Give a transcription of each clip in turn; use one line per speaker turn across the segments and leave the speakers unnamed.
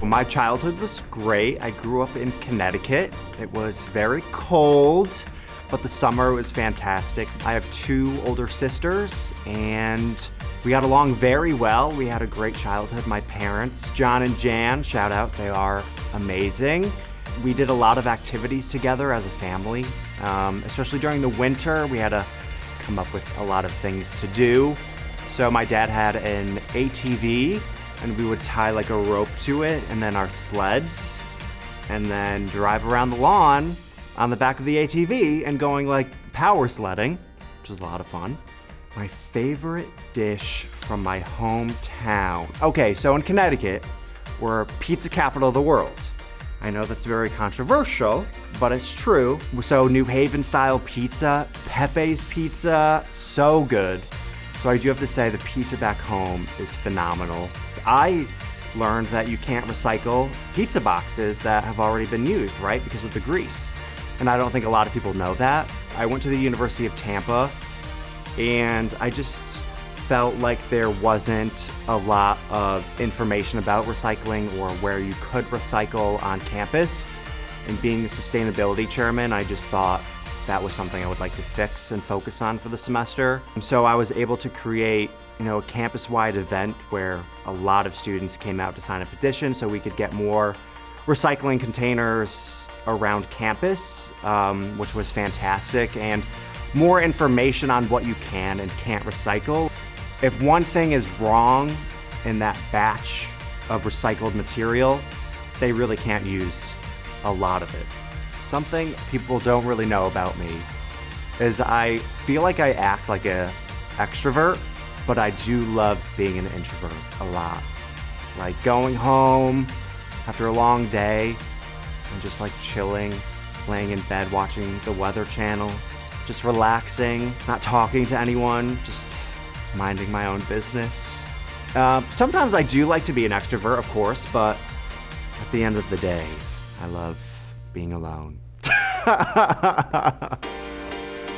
My childhood was great. I grew up in Connecticut. It was very cold, but the summer was fantastic. I have 2 older sisters, and we got along very well. We had a great childhood. My parents, John and Jan, shout out, they are amazing. We did a lot of activities together as a family, especially during the winter. We had to come up with a lot of things to do. So my dad had an ATV, and we would tie like a rope to it, and then our sleds, and then drive around the lawn on the back of the ATV and going like power sledding, which was a lot of fun. My favorite dish from my hometown. Okay, so in Connecticut, we're pizza capital of the world. I know that's very controversial, but it's true. So New Haven style pizza, Pepe's pizza, so good. So I do have to say the pizza back home is phenomenal. I learned that you can't recycle pizza boxes that have already been used, right? Because of the grease. And I don't think a lot of people know that. I went to the University of Tampa, and I just felt like there wasn't a lot of information about recycling or where you could recycle on campus. And being the sustainability chairman, I just thought that was something I would like to fix and focus on for the semester. So I was able to create, a campus-wide event where a lot of students came out to sign a petition so we could get more recycling containers around campus, which was fantastic, and more information on what you can and can't recycle. If one thing is wrong in that batch of recycled material, they really can't use a lot of it. Something people don't really know about me is I feel like I act like an extrovert, but I do love being an introvert a lot. Like going home after a long day and just like chilling, laying in bed watching the Weather Channel, just relaxing, not talking to anyone, just minding my own business. Sometimes I do like to be an extrovert, of course, but at the end of the day, I love being alone.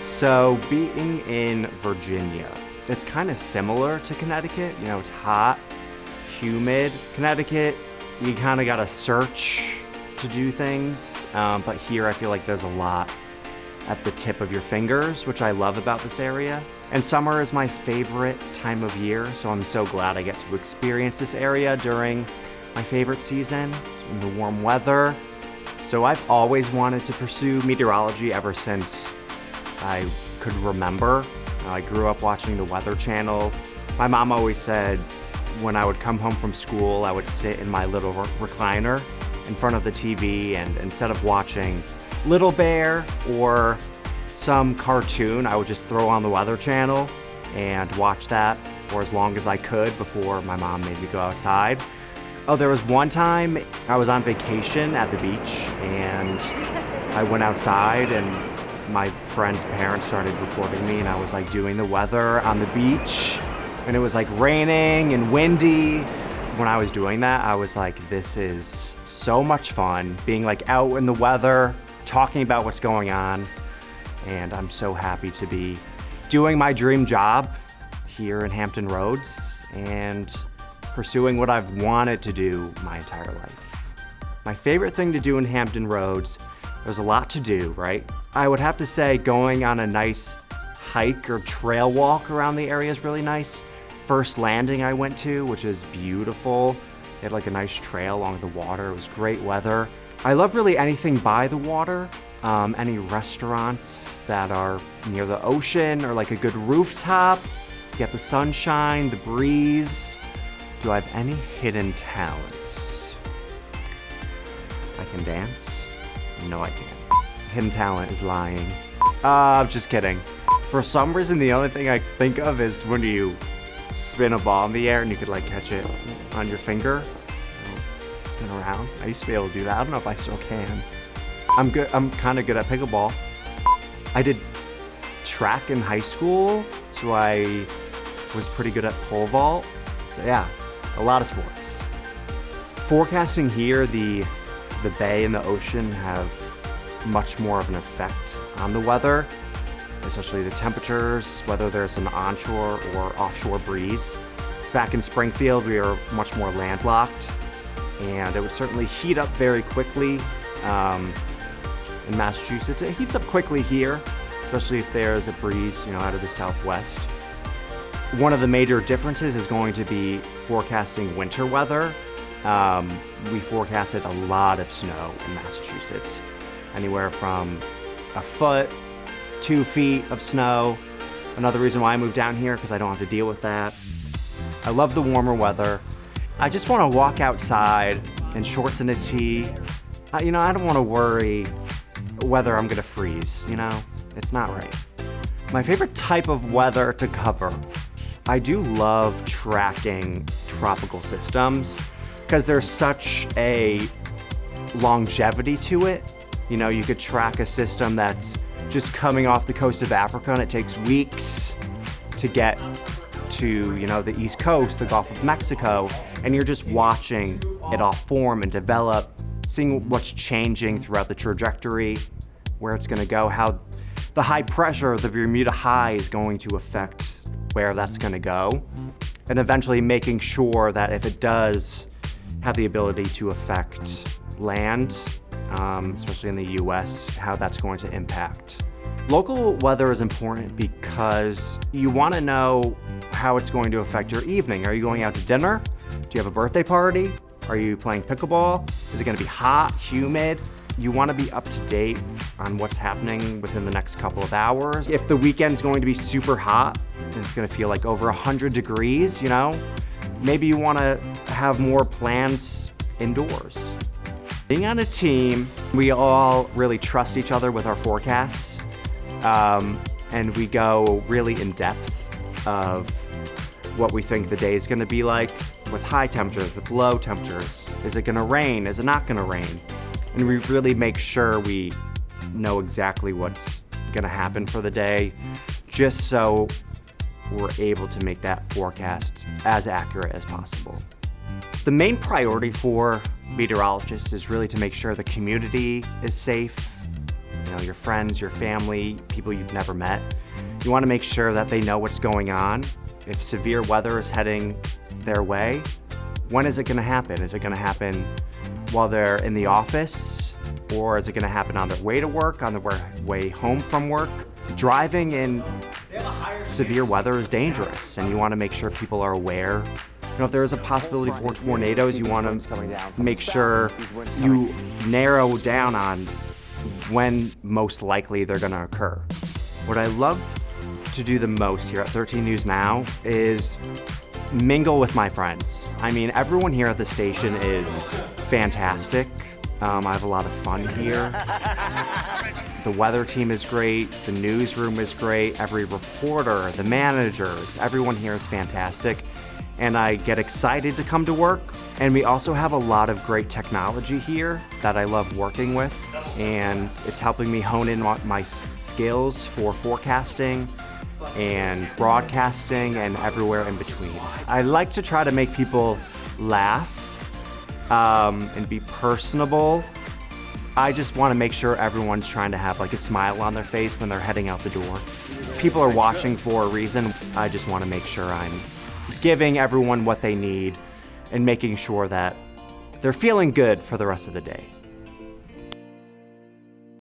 So being in Virginia, it's kind of similar to Connecticut. It's hot, humid. Connecticut, you kind of gotta search to do things, but here I feel like there's a lot at the tip of your fingers, which I love about this area. And summer is my favorite time of year, so I'm so glad I get to experience this area during my favorite season, in the warm weather. So I've always wanted to pursue meteorology ever since I could remember. I grew up watching the Weather Channel. My mom always said when I would come home from school, I would sit in my little recliner in front of the TV, and instead of watching Little Bear or some cartoon, I would just throw on the Weather Channel and watch that for as long as I could before my mom made me go outside. Oh, there was one time I was on vacation at the beach, and I went outside and my friend's parents started recording me, and I was like doing the weather on the beach, and it was like raining and windy. When I was doing that, I was like, this is so much fun, being like out in the weather, talking about what's going on, and I'm so happy to be doing my dream job here in Hampton Roads and pursuing what I've wanted to do my entire life. My favorite thing to do in Hampton Roads, there's a lot to do, right? I would have to say going on a nice hike or trail walk around the area is really nice. First Landing I went to, which is beautiful. They had like a nice trail along the water. It was great weather. I love really anything by the water. Any restaurants that are near the ocean or like a good rooftop. Get the sunshine, the breeze. Do I have any hidden talents? I can dance? No, I can't. Hidden talent is lying. I'm just kidding. For some reason, the only thing I think of is when you spin a ball in the air and you could like catch it on your finger. Spin around. I used to be able to do that. I don't know if I still can. I'm kind of good at pickleball. I did track in high school, so I was pretty good at pole vault. So yeah, a lot of sports. Forecasting here, the bay and the ocean have much more of an effect on the weather, especially the temperatures, whether there's an onshore or offshore breeze. So back in Springfield, we are much more landlocked. and it would certainly heat up very quickly in Massachusetts. It heats up quickly here, especially if there's a breeze, out of the southwest. One of the major differences is going to be forecasting winter weather. We forecasted a lot of snow in Massachusetts, anywhere from a foot, 2 feet of snow. Another reason why I moved down here, because I don't have to deal with that. I love the warmer weather. I just want to walk outside in shorts and a tee. I don't want to worry whether I'm gonna freeze, It's not right. My favorite type of weather to cover. I do love tracking tropical systems because there's such a longevity to it. You could track a system that's just coming off the coast of Africa and it takes weeks to get to, the East Coast, the Gulf of Mexico, and you're just watching it all form and develop, seeing what's changing throughout the trajectory, where it's gonna go, how the high pressure of the Bermuda High is going to affect where that's gonna go, and eventually making sure that if it does have the ability to affect land, especially in the US, how that's going to impact. Local weather is important because you wanna know how it's going to affect your evening. Are you going out to dinner? Do you have a birthday party? Are you playing pickleball? Is it gonna be hot, humid? You wanna be up to date on what's happening within the next couple of hours. If the weekend's going to be super hot and it's gonna feel like over 100 degrees, maybe you wanna have more plans indoors. Being on a team, we all really trust each other with our forecasts, and we go really in depth of what we think the day is gonna be like, with high temperatures, with low temperatures. Is it gonna rain? Is it not gonna rain? And we really make sure we know exactly what's gonna happen for the day, just so we're able to make that forecast as accurate as possible. The main priority for meteorologists is really to make sure the community is safe. Your friends, your family, people you've never met. You wanna make sure that they know what's going on. If severe weather is heading their way, when is it gonna happen? Is it gonna happen while they're in the office? Or is it gonna happen on their way to work, on their way home from work? Driving in severe weather is dangerous, and you wanna make sure people are aware. If there is a possibility for tornadoes, you wanna make sure you narrow down on when most likely they're gonna occur. What I love to do the most here at 13 News Now is mingle with my friends. Everyone here at the station is fantastic. I have a lot of fun here. The weather team is great. The newsroom is great. Every reporter, the managers, everyone here is fantastic. And I get excited to come to work. And we also have a lot of great technology here that I love working with. And it's helping me hone in my skills for forecasting and broadcasting and everywhere in between. I like to try to make people laugh and be personable. I just want to make sure everyone's trying to have a smile on their face when they're heading out the door. People are watching for a reason. I just want to make sure I'm giving everyone what they need and making sure that they're feeling good for the rest of the day.